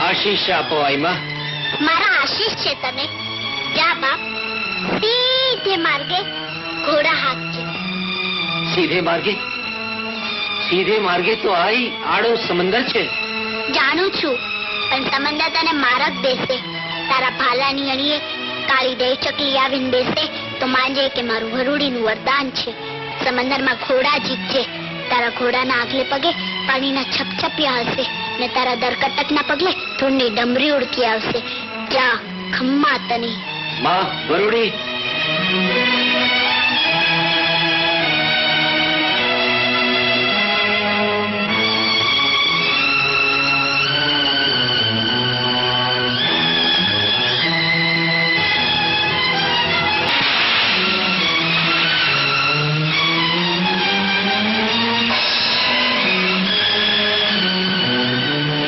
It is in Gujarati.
આશીષ આપો આઈમાં. મારા આશીષ છે તને. જા બાપ, સીધે માર્ગે ઘોડા હાંકજે. સીધે માર્ગે? સીધે માર્ગે તો આઈ આડો સમંદર છે. જાણું છું, પણ સમંદર તને મારક દેશે. તારા ભાલાની અણીએ કાળી દે ચકલી આવીને બેસે તો માનજે કે મારું વરુડીનું વરદાન છે. સમંદરમાં ઘોડા જીતજે. તારા ઘોડાના આગલે પગે પાણીના છપછપિયા હશે ને તારા દરકટકના પગલે ધૂળની ડમરી ઉડકી આવશે. જા, ખમ્મા તને. માં વરુડી.